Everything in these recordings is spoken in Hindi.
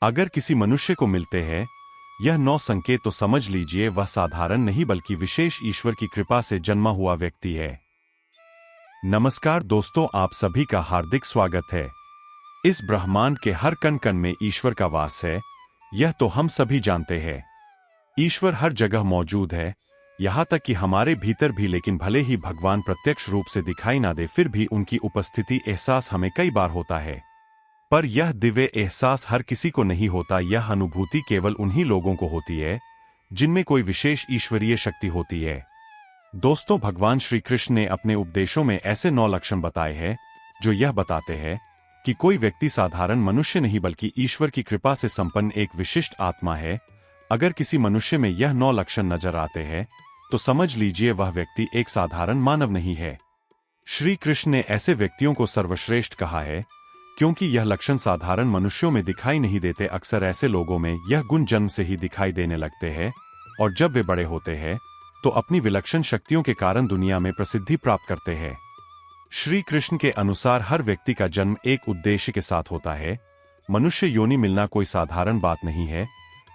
अगर किसी मनुष्य को मिलते हैं यह 9 संकेत तो समझ लीजिए वह साधारण नहीं बल्कि विशेष ईश्वर की कृपा से जन्मा हुआ व्यक्ति है। नमस्कार दोस्तों, आप सभी का हार्दिक स्वागत है। इस ब्रह्मांड के हर कण कण में ईश्वर का वास है, यह तो हम सभी जानते हैं। ईश्वर हर जगह मौजूद है, यहाँ तक कि हमारे भीतर भी। लेकिन भले ही भगवान प्रत्यक्ष रूप से दिखाई ना दे, फिर भी उनकी उपस्थिति एहसास हमें कई बार होता है। पर यह दिव्य एहसास हर किसी को नहीं होता। यह अनुभूति केवल उन्हीं लोगों को होती है जिनमें कोई विशेष ईश्वरीय शक्ति होती है। दोस्तों, भगवान श्री कृष्ण ने अपने उपदेशों में ऐसे 9 लक्षण बताए हैं जो यह बताते हैं कि कोई व्यक्ति साधारण मनुष्य नहीं बल्कि ईश्वर की कृपा से संपन्न एक विशिष्ट आत्मा है। अगर किसी मनुष्य में यह 9 लक्षण नजर आते हैं तो समझ लीजिए वह व्यक्ति एक साधारण मानव नहीं है। श्री कृष्ण ने ऐसे व्यक्तियों को सर्वश्रेष्ठ कहा है क्योंकि यह लक्षण साधारण मनुष्यों में दिखाई नहीं देते। अक्सर ऐसे लोगों में यह गुण जन्म से ही दिखाई देने लगते हैं और जब वे बड़े होते हैं तो अपनी विलक्षण शक्तियों के कारण दुनिया में प्रसिद्धि प्राप्त करते हैं। श्री कृष्ण के अनुसार हर व्यक्ति का जन्म एक उद्देश्य के साथ होता है। मनुष्य योनि मिलना कोई साधारण बात नहीं है।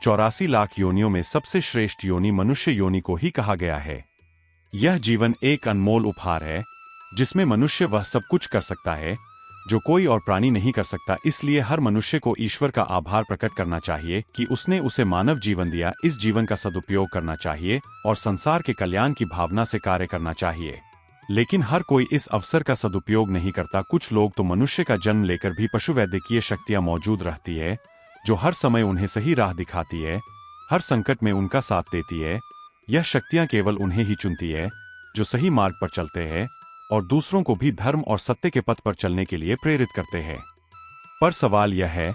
84 लाख योनियों में सबसे श्रेष्ठ योनि मनुष्य योनि को ही कहा गया है। यह जीवन एक अनमोल उपहार है जिसमें मनुष्य वह सब कुछ कर सकता है जो कोई और प्राणी नहीं कर सकता। इसलिए हर मनुष्य को ईश्वर का आभार प्रकट करना चाहिए कि उसने उसे मानव जीवन दिया। इस जीवन का सदुपयोग करना चाहिए और संसार के कल्याण की भावना से कार्य करना चाहिए। लेकिन हर कोई इस अवसर का सदुपयोग नहीं करता। कुछ लोग तो मनुष्य का जन्म लेकर भी पशु वैद्यकीय शक्तियां मौजूद रहती है जो हर समय उन्हें सही राह दिखाती है, हर संकट में उनका साथ देती है। यह शक्तियां केवल उन्हें ही चुनती है जो सही मार्ग पर चलते हैं और दूसरों को भी धर्म और सत्य के पथ पर चलने के लिए प्रेरित करते हैं। पर सवाल यह है,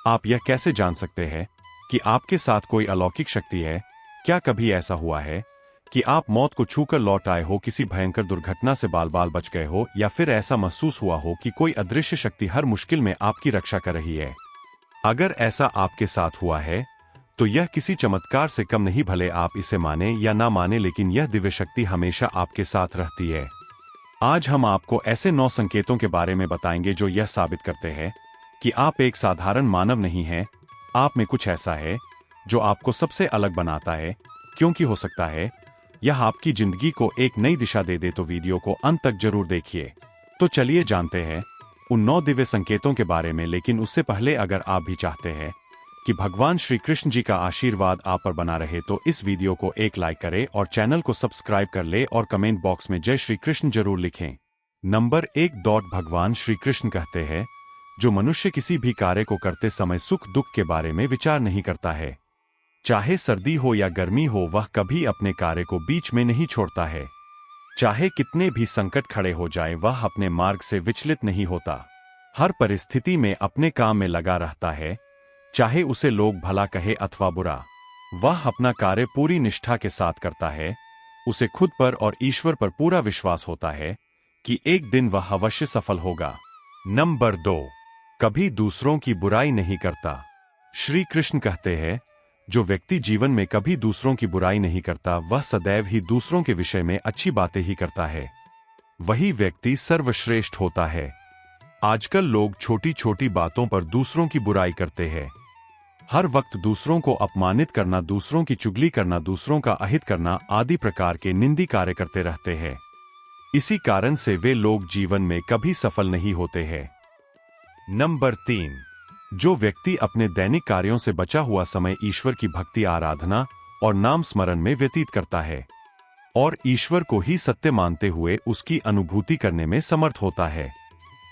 आप यह कैसे जान सकते हैं कि आपके साथ कोई अलौकिक शक्ति है? क्या कभी ऐसा हुआ है कि आप मौत को छूकर लौट आए हो, किसी भयंकर दुर्घटना से बाल बाल बच गए हो, या फिर ऐसा महसूस हुआ हो कि कोई अदृश्य शक्ति हर मुश्किल में आपकी रक्षा कर रही है? अगर ऐसा आपके साथ हुआ है तो यह किसी चमत्कार से कम नहीं। भले आप इसे माने या ना माने, लेकिन यह दिव्य शक्ति हमेशा आपके साथ रहती है। आज हम आपको ऐसे 9 संकेतों के बारे में बताएंगे जो यह साबित करते हैं कि आप एक साधारण मानव नहीं हैं। आप में कुछ ऐसा है जो आपको सबसे अलग बनाता है, क्योंकि हो सकता है यह आपकी जिंदगी को एक नई दिशा दे दे। तो वीडियो को अंत तक जरूर देखिए। तो चलिए जानते हैं उन 9 दिव्य संकेतों के बारे में। लेकिन उससे पहले अगर आप भी चाहते हैं कि भगवान श्री कृष्ण जी का आशीर्वाद आप पर बना रहे तो इस वीडियो को एक लाइक करें और चैनल को सब्सक्राइब कर ले और कमेंट बॉक्स में जय श्री कृष्ण जरूर लिखें। नंबर 1। भगवान श्री कृष्ण कहते हैं, जो मनुष्य किसी भी कार्य को करते समय सुख दुख के बारे में विचार नहीं करता है, चाहे सर्दी हो या गर्मी हो, वह कभी अपने कार्य को बीच में नहीं छोड़ता है। चाहे कितने भी संकट खड़े हो जाए, वह अपने मार्ग से विचलित नहीं होता। हर परिस्थिति में अपने काम में लगा रहता है, चाहे उसे लोग भला कहे अथवा बुरा। वह अपना कार्य पूरी निष्ठा के साथ करता है। उसे खुद पर और ईश्वर पर पूरा विश्वास होता है कि एक दिन वह अवश्य सफल होगा। नंबर 2। कभी दूसरों की बुराई नहीं करता। श्री कृष्ण कहते हैं, जो व्यक्ति जीवन में कभी दूसरों की बुराई नहीं करता, वह सदैव ही दूसरों के विषय में अच्छी बातें ही करता है। वही व्यक्ति सर्वश्रेष्ठ होता है। आजकल लोग छोटी छोटी बातों पर दूसरों की बुराई करते हैं। हर वक्त दूसरों को अपमानित करना, दूसरों की चुगली करना, दूसरों का अहित करना आदि प्रकार के निंदी कार्य करते रहते हैं। इसी कारण से वे लोग जीवन में कभी सफल नहीं होते हैं। नंबर 3। जो व्यक्ति अपने दैनिक कार्यों से बचा हुआ समय ईश्वर की भक्ति, आराधना और नाम स्मरण में व्यतीत करता है और ईश्वर को ही सत्य मानते हुए उसकी अनुभूति करने में समर्थ होता है,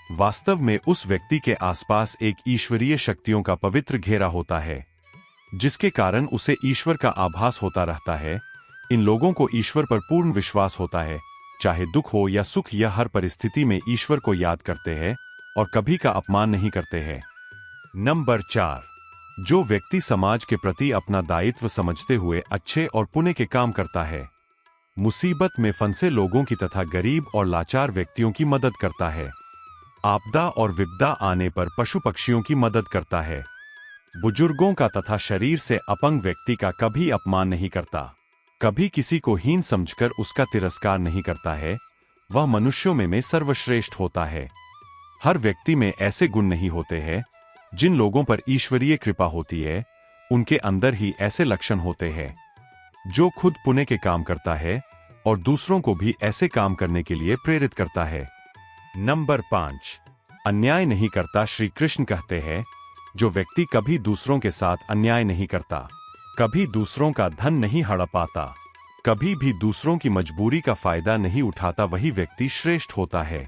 वास्तव में उस व्यक्ति के आसपास एक ईश्वरीय शक्तियों का पवित्र घेरा होता है, जिसके कारण उसे ईश्वर का आभास होता रहता है। इन लोगों को ईश्वर पर पूर्ण विश्वास होता है। चाहे दुख हो या सुख, यह हर परिस्थिति में ईश्वर को याद करते हैं और कभी का अपमान नहीं करते हैं। नंबर 4। जो व्यक्ति समाज के प्रति अपना दायित्व समझते हुए अच्छे और पुण्य के काम करता है, मुसीबत में फंसे लोगों की तथा गरीब और लाचार व्यक्तियों की मदद करता है, आपदा और विपदा आने पर पशु पक्षियों की मदद करता है, बुजुर्गों का तथा शरीर से अपंग व्यक्ति का कभी अपमान नहीं करता, कभी किसी को हीन समझकर उसका तिरस्कार नहीं करता है, वह मनुष्यों में सर्वश्रेष्ठ होता है। हर व्यक्ति में ऐसे गुण नहीं होते हैं जिन लोगों पर ईश्वरीय कृपा होती है उनके अंदर ही ऐसे लक्षण होते हैं। जो खुद पुण्य के काम करता है और दूसरों को भी ऐसे काम करने के लिए प्रेरित करता है। नंबर 5, अन्याय नहीं करता। श्री कृष्ण कहते हैं, जो व्यक्ति कभी दूसरों के साथ अन्याय नहीं करता, कभी दूसरों का धन नहीं हड़पाता, कभी भी दूसरों की मजबूरी का फायदा नहीं उठाता, वही व्यक्ति श्रेष्ठ होता है।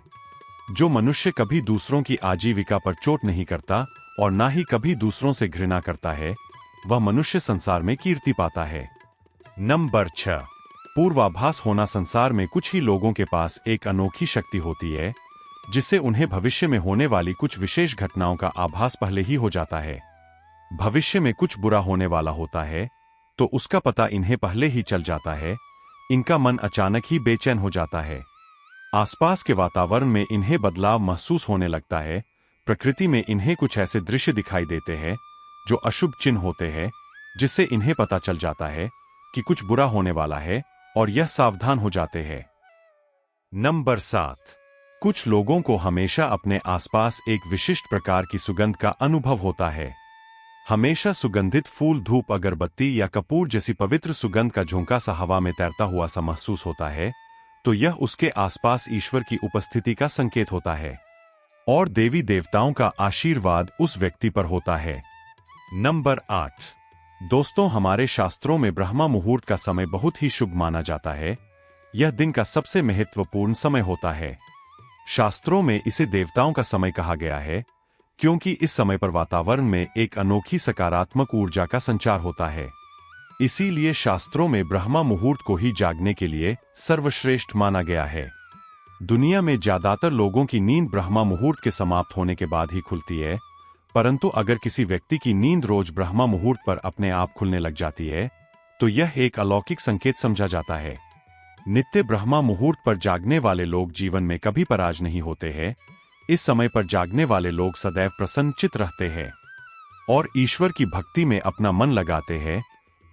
जो मनुष्य कभी दूसरों की आजीविका पर चोट नहीं करता और ना ही कभी दूसरों से घृणा करता है, वह मनुष्य संसार में कीर्ति पाता है। नंबर 6, पूर्वाभास होना। संसार में कुछ ही लोगों के पास एक अनोखी शक्ति होती है, जिससे उन्हें भविष्य में होने वाली कुछ विशेष घटनाओं का आभास पहले ही हो जाता है। भविष्य में कुछ बुरा होने वाला होता है तो उसका पता इन्हें पहले ही चल जाता है। इनका मन अचानक ही बेचैन हो जाता है। आसपास के वातावरण में इन्हें बदलाव महसूस होने लगता है। प्रकृति में इन्हें कुछ ऐसे दृश्य दिखाई देते हैं जो अशुभ चिन्ह होते हैं, जिससे इन्हें पता चल जाता है कि कुछ बुरा होने वाला है और यह सावधान हो जाते हैं। नंबर 7, कुछ लोगों को हमेशा अपने आसपास एक विशिष्ट प्रकार की सुगंध का अनुभव होता है। हमेशा सुगंधित फूल, धूप, अगरबत्ती या कपूर जैसी पवित्र सुगंध का झोंका सा हवा में तैरता हुआ सा महसूस होता है, तो यह उसके आसपास ईश्वर की उपस्थिति का संकेत होता है और देवी देवताओं का आशीर्वाद उस व्यक्ति पर होता है। नंबर 8, दोस्तों, हमारे शास्त्रों में ब्रह्मा मुहूर्त का समय बहुत ही शुभ माना जाता है। यह दिन का सबसे महत्वपूर्ण समय होता है। शास्त्रों में इसे देवताओं का समय कहा गया है, क्योंकि इस समय पर वातावरण में एक अनोखी सकारात्मक ऊर्जा का संचार होता है। इसीलिए शास्त्रों में ब्रह्मा मुहूर्त को ही जागने के लिए सर्वश्रेष्ठ माना गया है। दुनिया में ज्यादातर लोगों की नींद ब्रह्मा मुहूर्त के समाप्त होने के बाद ही खुलती है, परंतु अगर किसी व्यक्ति की नींद रोज ब्रह्मा मुहूर्त पर अपने आप खुलने लग जाती है, तो यह एक अलौकिक संकेत समझा जाता है। नित्य ब्रह्मा मुहूर्त पर जागने वाले लोग जीवन में कभी पराज नहीं होते हैं। इस समय पर जागने वाले लोग सदैव प्रसन्नचित्त रहते हैं और ईश्वर की भक्ति में अपना मन लगाते हैं।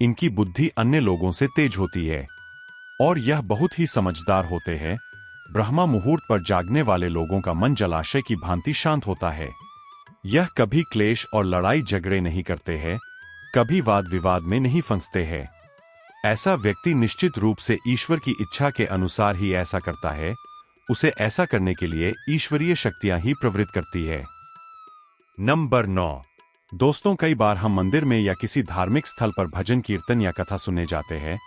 इनकी बुद्धि अन्य लोगों से तेज होती है और यह बहुत ही समझदार होते हैं। ब्रह्मा मुहूर्त पर जागने वाले लोगों का मन जलाशय की भांति शांत होता है। यह कभी क्लेश और लड़ाई झगड़े नहीं करते हैं, कभी वाद विवाद में नहीं फंसते हैं। ऐसा व्यक्ति निश्चित रूप से ईश्वर की इच्छा के अनुसार ही ऐसा करता है। उसे ऐसा करने के लिए ईश्वरीय शक्तियां ही प्रवृत्त करती है। नंबर 9, दोस्तों, कई बार हम मंदिर में या किसी धार्मिक स्थल पर भजन, कीर्तन या कथा सुनने जाते हैं।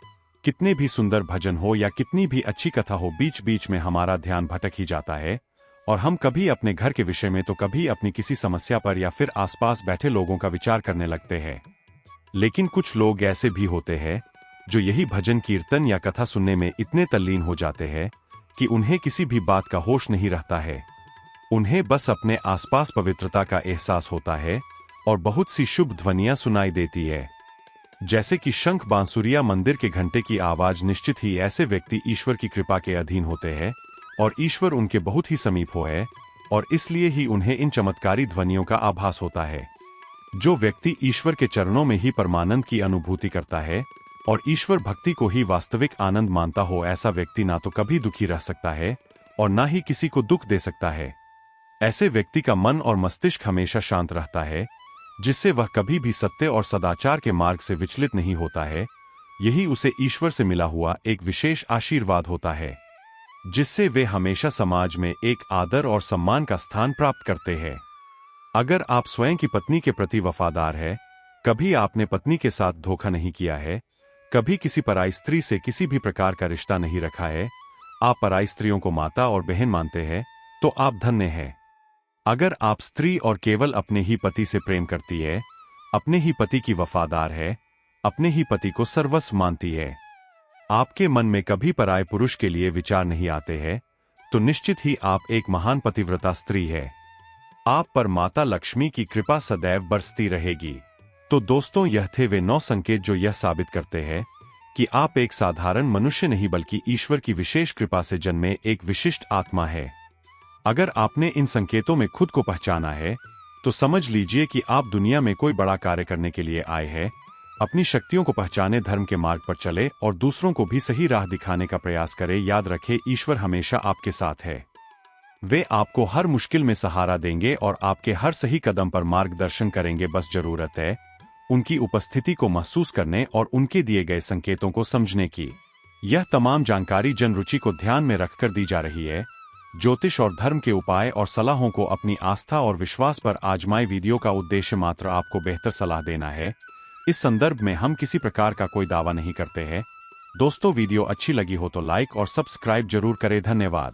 कितने भी सुंदर भजन हो या कितनी भी अच्छी कथा हो, बीच बीच में हमारा ध्यान भटक ही जाता है और हम कभी अपने घर के विषय में तो कभी अपनी किसी समस्या पर या फिर आसपास बैठे लोगों का विचार करने लगते हैं। लेकिन कुछ लोग ऐसे भी होते हैं जो यही भजन, कीर्तन या कथा सुनने में इतने तल्लीन हो जाते हैं कि उन्हें किसी भी बात का होश नहीं रहता है। उन्हें बस अपने आसपास पवित्रता का एहसास होता है और बहुत सी शुभ ध्वनियां सुनाई देती है, जैसे कि शंख, बांसुरिया, मंदिर के घंटे की आवाज। निश्चित ही ऐसे व्यक्ति ईश्वर की कृपा के अधीन होते हैं और ईश्वर उनके बहुत ही समीप हो है और इसलिए ही उन्हें इन चमत्कारी ध्वनियों का आभास होता है। जो व्यक्ति ईश्वर के चरणों में ही परमानंद की अनुभूति करता है और ईश्वर भक्ति को ही वास्तविक आनंद मानता हो, ऐसा व्यक्ति ना तो कभी दुखी रह सकता है और ना ही किसी को दुख दे सकता है। ऐसे व्यक्ति का मन और मस्तिष्क हमेशा शांत रहता है, जिससे वह कभी भी सत्य और सदाचार के मार्ग से विचलित नहीं होता है। यही उसे ईश्वर से मिला हुआ एक विशेष आशीर्वाद होता है, जिससे वे हमेशा समाज में एक आदर और सम्मान का स्थान प्राप्त करते हैं। अगर आप स्वयं की पत्नी के प्रति वफादार हैं, कभी आपने पत्नी के साथ धोखा नहीं किया है, कभी किसी पराई स्त्री से किसी भी प्रकार का रिश्ता नहीं रखा है, आप पराई स्त्रियों को माता और बहन मानते हैं, तो आप धन्य हैं। अगर आप स्त्री और केवल अपने ही पति से प्रेम करती है, अपने ही पति की वफादार है, अपने ही पति को सर्वस्व मानती है, आपके मन में कभी पराये पुरुष के लिए विचार नहीं आते हैं, तो निश्चित ही आप एक महान पतिव्रता स्त्री है। आप पर माता लक्ष्मी की कृपा सदैव बरसती रहेगी। तो दोस्तों, यह थे वे 9 संकेत जो यह साबित करते हैं कि आप एक साधारण मनुष्य नहीं बल्कि ईश्वर की विशेष कृपा से जन्मे एक विशिष्ट आत्मा है। अगर आपने इन संकेतों में खुद को पहचाना है, तो समझ लीजिए कि आप दुनिया में कोई बड़ा कार्य करने के लिए आए हैं। अपनी शक्तियों को पहचाने, धर्म के मार्ग पर चले और दूसरों को भी सही राह दिखाने का प्रयास करें। याद रखें, ईश्वर हमेशा आपके साथ है। वे आपको हर मुश्किल में सहारा देंगे और आपके हर सही कदम पर मार्गदर्शन करेंगे। बस जरूरत है उनकी उपस्थिति को महसूस करने और उनके दिए गए संकेतों को समझने की। यह तमाम जानकारी जन रुचि को ध्यान में रखकर दी जा रही है। ज्योतिष और धर्म के उपाय और सलाहों को अपनी आस्था और विश्वास पर आजमाए। वीडियो का उद्देश्य मात्र आपको बेहतर सलाह देना है। इस संदर्भ में हम किसी प्रकार का कोई दावा नहीं करते हैं। दोस्तों, वीडियो अच्छी लगी हो तो लाइक और सब्सक्राइब जरूर करें। धन्यवाद।